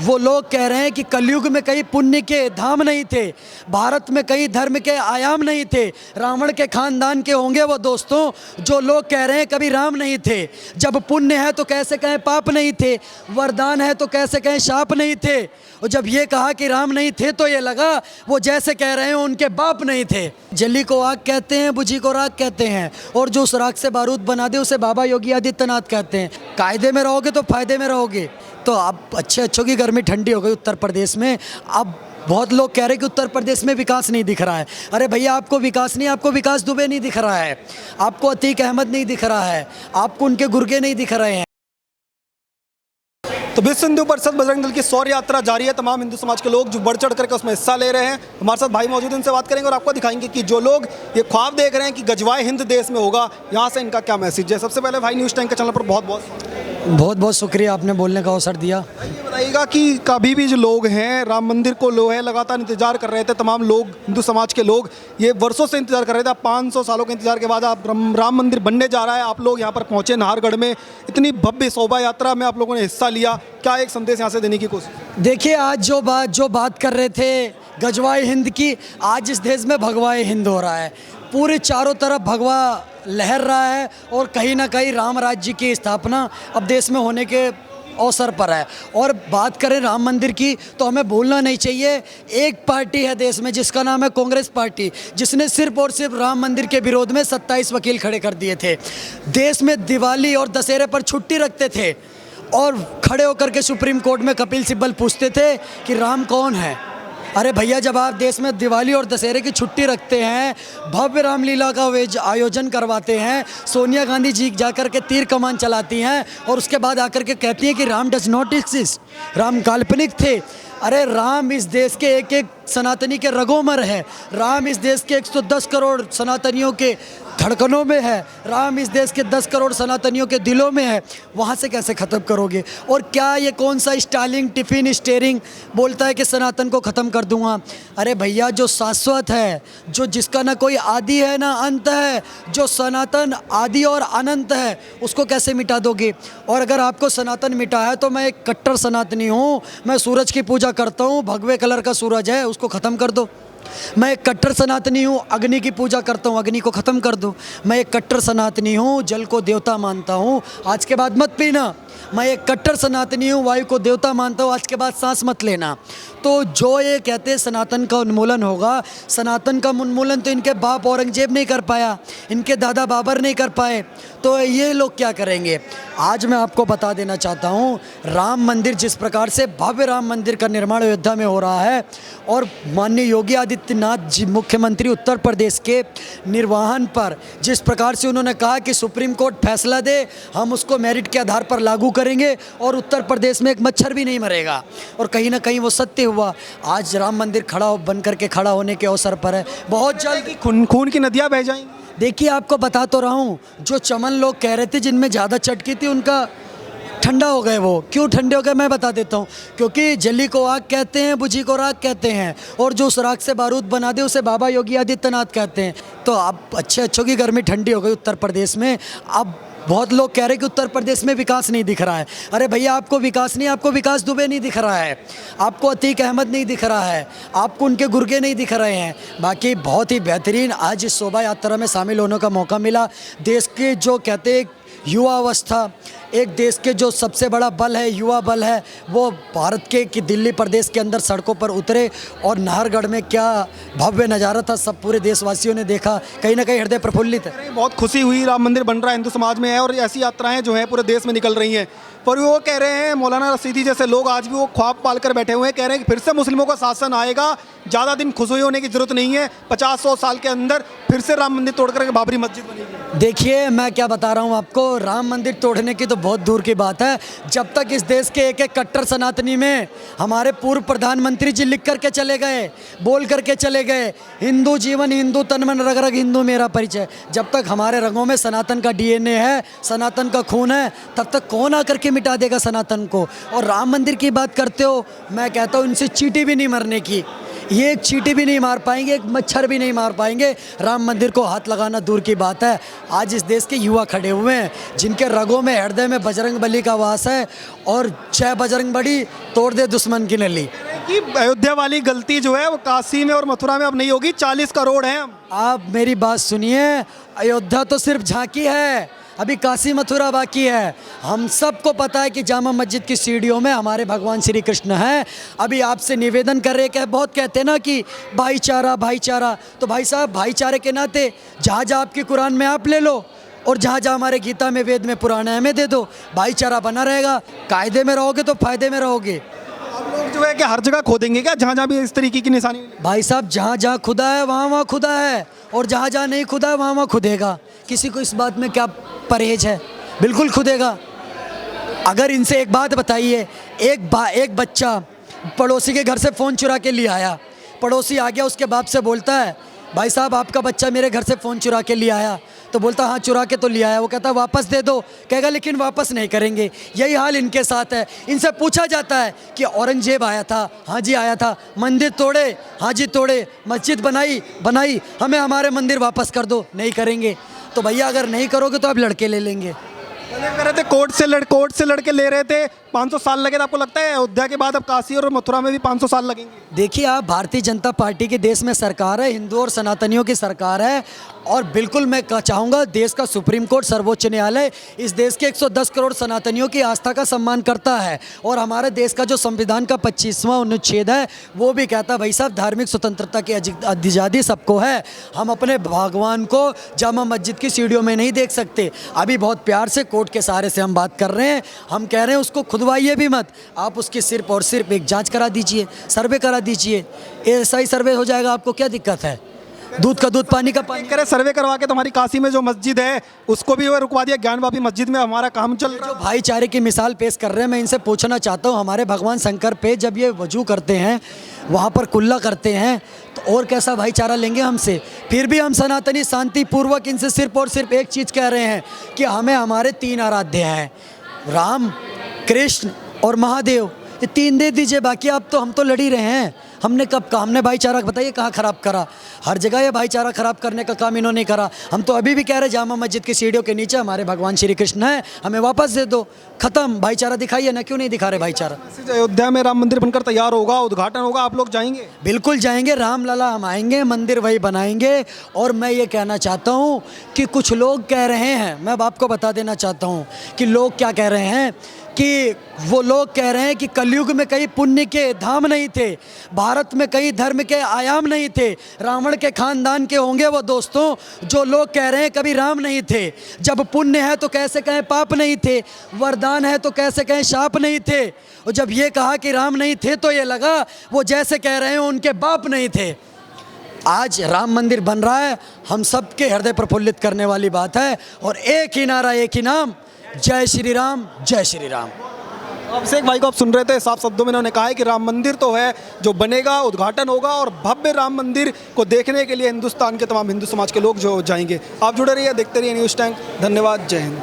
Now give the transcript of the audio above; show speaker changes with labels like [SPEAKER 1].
[SPEAKER 1] वो लोग कह रहे हैं कि कलयुग में कई पुण्य के धाम नहीं थे, भारत में कई धर्म के आयाम नहीं थे, रावण के खानदान के होंगे वो दोस्तों जो लोग कह रहे हैं कभी राम नहीं थे। जब पुण्य है तो कैसे कहें पाप नहीं थे, वरदान है तो कैसे कहें शाप नहीं थे। और जब ये कहा कि राम नहीं थे तो ये लगा वो जैसे कह रहे हैं उनके बाप नहीं थे। जली को आग कहते हैं, बुझी को राख कहते हैं, और जो उस राख से बारूद बना दे उसे बाबा योगी आदित्यनाथ कहते हैं। कायदे में रहोगे तो फायदे में रहोगे। तो अब अच्छों की गर्मी ठंडी हो गई उत्तर प्रदेश में। अब बहुत लोग कह रहे हैं कि उत्तर प्रदेश में विकास नहीं दिख रहा है। अरे भैया, आपको विकास नहीं, आपको विकास दुबे नहीं दिख रहा है, आपको अतीक अहमद नहीं दिख रहा है, आपको उनके गुर्गे नहीं दिख रहे हैं।
[SPEAKER 2] तो विश्व हिंदू परिषद बजरंग दल की शौर्य यात्रा जारी है। तमाम हिंदू समाज के लोग जो बढ़ चढ़ करके उसमें हिस्सा ले रहे हैं। हमारे साथ भाई मौजूद हैं, उनसे बात करेंगे और आपको दिखाएंगे कि जो लोग ये ख्वाब देख रहे हैं कि गजवाए हिंद देश में होगा, यहाँ से इनका क्या मैसेज है। सबसे पहले भाई न्यूज़ टाइम के चैनल पर बहुत बहुत
[SPEAKER 1] शुक्रिया, आपने बोलने का अवसर दिया।
[SPEAKER 2] ये बताइएगा कि कभी भी जो लोग हैं राम मंदिर को लो है लगातार इंतजार कर रहे थे, तमाम लोग हिंदू समाज के लोग ये वर्षों से इंतजार कर रहे थे। 500 सालों के इंतजार के बाद आप राम मंदिर बनने जा रहा है, आप लोग यहाँ पर पहुँचे नाहरगढ़ में, इतनी भव्य शोभा यात्रा में आप लोगों ने हिस्सा लिया, क्या एक संदेश यहाँ से देने की कोशिश?
[SPEAKER 1] देखिए, आज जो बात कर रहे थे गजवाए हिंद की, आज इस देश में भगवाए हिंद हो रहा है। पूरे चारों तरफ भगवा लहर रहा है और कहीं ना कहीं राम राज्य की स्थापना अब देश में होने के अवसर पर है। और बात करें राम मंदिर की तो हमें भूलना नहीं चाहिए, एक पार्टी है देश में जिसका नाम है कांग्रेस पार्टी, जिसने सिर्फ और सिर्फ राम मंदिर के विरोध में 27 वकील खड़े कर दिए थे। देश में दिवाली और दशहरे पर छुट्टी रखते थे और खड़े होकर के सुप्रीम कोर्ट में कपिल सिब्बल पूछते थे कि राम कौन है। अरे भैया, जब आप देश में दिवाली और दशहरे की छुट्टी रखते हैं, भव्य रामलीला का आयोजन करवाते हैं, सोनिया गांधी जी जाकर के तीर कमान चलाती हैं और उसके बाद आकर के कहती हैं कि Ram does not exist, Ram काल्पनिक थे। अरे राम इस देश के एक एक सनातनी के रगों में है, राम इस देश के 110 करोड़ सनातनियों के धड़कनों में है, राम इस देश के 10 करोड़ सनातनियों के दिलों में है। वहाँ से कैसे ख़त्म करोगे? और क्या ये कौन सा स्टालिंग टिफिन स्टेयरिंग बोलता है कि सनातन को ख़त्म कर दूंगा? अरे भैया, जो शाश्वत है, जो जिसका ना कोई आदि है ना अंत है, जो सनातन आदि और अनंत है, उसको कैसे मिटा दोगे? और अगर आपको सनातन मिटा है तो मैं एक कट्टर सनातनी हूँ, मैं सूरज की पूजा करता हूँ, भगवे कलर का सूरज है, उसको ख़त्म कर दो। मैं एक कट्टर सनातनी हूँ, अग्नि की पूजा करता हूँ, अग्नि को ख़त्म कर दो। मैं एक कट्टर सनातनी हूँ, जल को देवता मानता हूँ, आज के बाद मत पीना। मैं एक कट्टर सनातनी हूँ, वायु को देवता मानता हूँ, आज के बाद सांस मत लेना। तो जो ये कहते हैं सनातन का उन्मूलन होगा, सनातन का उन्मूलन तो इनके बाप औरंगजेब नहीं कर पाया, इनके दादा बाबर नहीं कर पाए, तो ये लोग क्या करेंगे? आज मैं आपको बता देना चाहता हूँ, राम मंदिर जिस प्रकार से भव्य राम मंदिर का निर्माण अयोध्या में हो रहा है और माननीय योगी आदित्यनाथ जी मुख्यमंत्री उत्तर प्रदेश के निर्वहन पर जिस प्रकार से उन्होंने कहा कि सुप्रीम कोर्ट फैसला दे, हम उसको मेरिट के आधार पर लागू करेंगे और उत्तर प्रदेश में एक मच्छर भी नहीं मरेगा, और कहीं ना कहीं वो सत्य हुआ। आज राम मंदिर बन करके खड़ा होने के अवसर पर है। बहुत जल्द
[SPEAKER 2] खून की नदियाँ बह जाएंगी।
[SPEAKER 1] देखिए, आपको बता तो रहा हूँ, जो चमन लोग कह रहे थे जिनमें ज़्यादा चटकी थी उनका ठंडा हो गए। वो क्यों ठंडे हो गए मैं बता देता हूँ। क्योंकि जली को आग कहते हैं, बुझी को राख कहते हैं, और जो उस राख से बारूद बना दे उसे बाबा योगी आदित्यनाथ कहते हैं। तो अब अच्छों की गर्मी ठंडी हो गई उत्तर प्रदेश में। अब बहुत लोग कह रहे हैं कि उत्तर प्रदेश में विकास नहीं दिख रहा है। अरे भैया, आपको विकास नहीं, आपको विकास दुबे नहीं दिख रहा है, आपको अतीक अहमद नहीं दिख रहा है, आपको उनके गुर्गे नहीं दिख रहे हैं। बाकी बहुत ही बेहतरीन आज इस शोभा यात्रा में शामिल होने का मौका मिला। देश के जो कहते हैं युवा अवस्था, एक देश के जो सबसे बड़ा बल है, युवा बल है, वो भारत के कि दिल्ली प्रदेश के अंदर सड़कों पर उतरे और नाहरगढ़ में क्या भव्य नज़ारा था, सब पूरे देशवासियों ने देखा। कहीं ना कहीं हृदय प्रफुल्लित है।
[SPEAKER 2] बहुत खुशी हुई, राम मंदिर बन रहा है, हिंदू समाज में है और ऐसी यात्राएं जो हैं पूरे देश में निकल रही हैं। पर वो कह रहे हैं, मौलाना रशीदी जैसे लोग आज भी वो ख्वाब पाल कर बैठे हुए हैं, कह रहे हैं कि फिर से मुस्लिमों का शासन आएगा, ज़्यादा दिन खुश होने की जरूरत नहीं है, 50-100 साल के अंदर फिर से राम मंदिर तोड़ कर बाबरी मस्जिद बनेगी।
[SPEAKER 1] देखिए, मैं क्या बता रहा हूँ आपको, राम मंदिर तोड़ने की तो बहुत दूर की बात है। जब तक इस देश के एक एक कट्टर सनातनी में हमारे पूर्व प्रधानमंत्री जी लिख करके चले गए, बोल करके चले गए, हिंदू जीवन हिंदू तन मन रग रग हिंदू मेरा परिचय, जब तक हमारे रगों में सनातन का DNA है, सनातन का खून है, तब तक कौन आकर के मिटा देगा सनातन को? और राम मंदिर की बात करते हो, मैं कहता हूँ इनसे चींटी भी नहीं मरने की, ये एक चींटी भी नहीं मार पाएंगे, एक मच्छर भी नहीं मार पाएंगे। राम मंदिर को हाथ लगाना दूर की बात है। आज इस देश के युवा खड़े हुए हैं जिनके रगों में, हृदय में बजरंग बली का वास है, और जय बजरंग बली, तोड़ दे दुश्मन की नली।
[SPEAKER 2] कि अयोध्या वाली गलती जो है वो काशी में और मथुरा में अब नहीं होगी, 40 करोड़ हैं।
[SPEAKER 1] आप मेरी बात सुनिए, अयोध्या तो सिर्फ झांकी है, अभी काशी मथुरा बाकी है। हम सबको पता है कि जामा मस्जिद की सीढ़ियों में हमारे भगवान श्री कृष्ण हैं। अभी आपसे निवेदन कर रहे हैं, बहुत कहते हैं ना कि भाईचारा भाईचारा, तो भाई साहब भाईचारे के नाते जहाँ जहाँ आपकी कुरान में आप ले लो, और जहाँ जहाँ हमारे गीता में, वेद में, पुराण है, हमें दे दो। भाईचारा बना रहेगा, कायदे में रहोगे तो फायदे में रहोगे।
[SPEAKER 2] आप लोग जो है कि हर जगह खोदेंगे क्या, जहाँ जहाँ भी इस तरीके की निशानी मिले?
[SPEAKER 1] भाई साहब जहाँ जहाँ खुदा है वहाँ वहाँ खुदा है, और जहाँ जहाँ नहीं खुदा है वहाँ वहाँ खुदेगा। किसी को इस बात में क्या परहेज है? बिल्कुल खुदेगा। अगर इनसे एक बात बताइए, एक बच्चा पड़ोसी के घर से फ़ोन चुरा के ले आया, पड़ोसी आ गया, उसके बाप से बोलता है भाई साहब आपका बच्चा मेरे घर से फ़ोन चुरा के ले आया, तो बोलता हाँ चुरा के तो ले आया। वो कहता वापस दे दो, कहेगा लेकिन वापस नहीं करेंगे। यही हाल इनके साथ है। इनसे पूछा जाता है कि औरंगजेब आया था, हाँ जी आया था, मंदिर तोड़े, हाँ जी तोड़े, मस्जिद बनाई, हमें हमारे मंदिर वापस कर दो, नहीं करेंगे। तो भैया अगर नहीं करोगे तो आप लड़के ले लेंगे।
[SPEAKER 2] कह रहे थे कोर्ट से लड़के ले रहे थे, 500 साल लगे। तो आपको लगता है अयोध्या के बाद अब काशी और मथुरा में भी 500 साल लगेंगे?
[SPEAKER 1] देखिए आप, भारतीय जनता पार्टी के देश में सरकार है, हिंदू और सनातनियों की सरकार है, और बिल्कुल मैं चाहूँगा देश का सुप्रीम कोर्ट, सर्वोच्च न्यायालय इस देश के 110 करोड़ सनातनियों की आस्था का सम्मान करता है। और हमारे देश का जो संविधान का 25वां अनुच्छेद है वो भी कहता है भाई साहब धार्मिक स्वतंत्रता की आज़ादी सबको है। हम अपने भगवान को जामा मस्जिद की सीढ़ियों में नहीं देख सकते। अभी बहुत प्यार से कोर्ट के सहारे से हम बात कर रहे हैं, हम कह रहे हैं उसको खुदवाइए भी मत, आप उसकी सिर्फ और सिर्फ एक जांच करा दीजिए, सर्वे करा दीजिए, ऐसा ही सर्वे हो जाएगा। आपको क्या दिक्कत है? दूध का दूध, पानी का पानी।
[SPEAKER 2] करे सर्वे करवा के तुम्हारी काशी में जो मस्जिद है उसको भी वो रुकवा दिया। ज्ञानवापी मस्जिद में हमारा काम चल रहा है।
[SPEAKER 1] जो भाईचारे की मिसाल पेश कर रहे हैं, मैं इनसे पूछना चाहता हूँ, हमारे भगवान शंकर पे जब ये वजू करते हैं, वहाँ पर कुल्ला करते हैं, तो और कैसा भाईचारा लेंगे हमसे? फिर भी हम सनातनी शांतिपूर्वक इनसे सिर्फ और सिर्फ एक चीज़ कह रहे हैं कि हमें हमारे 3 आराध्य हैं, राम, कृष्ण और महादेव, ये 3 दे दीजिए। बाकी आप तो, हम तो लड़ ही रहे हैं। हमने कब कहा? हमने भाईचारा बताइए कहाँ ख़राब करा? हर जगह ये भाईचारा ख़राब करने का काम इन्होंने करा। हम तो अभी भी कह रहे जामा मस्जिद की सीढ़ियों के नीचे हमारे भगवान श्री कृष्ण है, हमें वापस दे दो, ख़त्म। भाईचारा दिखाइए ना, क्यों नहीं दिखा रहे भाईचारा?
[SPEAKER 2] अयोध्या में राम मंदिर बनकर तैयार होगा, उद्घाटन होगा, आप लोग जाएंगे?
[SPEAKER 1] बिल्कुल जाएंगे, रामलला हम आएंगे, मंदिर वही बनाएंगे। और मैं ये कहना चाहता हूँ कि कुछ लोग कह रहे हैं, मैं आपको बता देना चाहता हूँ कि लोग क्या कह रहे हैं, कि वो लोग कह रहे हैं कि कलयुग में कई पुण्य के धाम नहीं थे, भारत में कई धर्म के आयाम नहीं थे, रावण के खानदान के होंगे वो दोस्तों जो लोग कह रहे हैं कभी राम नहीं थे। जब पुण्य है तो कैसे कहें पाप नहीं थे, वरदान है तो कैसे कहें शाप नहीं थे। और जब ये कहा कि राम नहीं थे तो ये लगा वो जैसे कह रहे हैं उनके बाप नहीं थे। आज राम मंदिर बन रहा है, हम सबके हृदय प्रफुल्लित करने वाली बात है, और एक ही नारा, एक ही नाम, जय श्री राम, जय श्री राम।
[SPEAKER 2] अभिषेक भाई को आप सुन रहे थे, साफ शब्दों में उन्होंने कहा है कि राम मंदिर तो है जो बनेगा, उद्घाटन होगा, और भव्य राम मंदिर को देखने के लिए हिंदुस्तान के तमाम हिंदू समाज के लोग जो जाएंगे। आप जुड़े रहिए, देखते रहिए न्यूज़ टैंक। धन्यवाद, जय हिंद।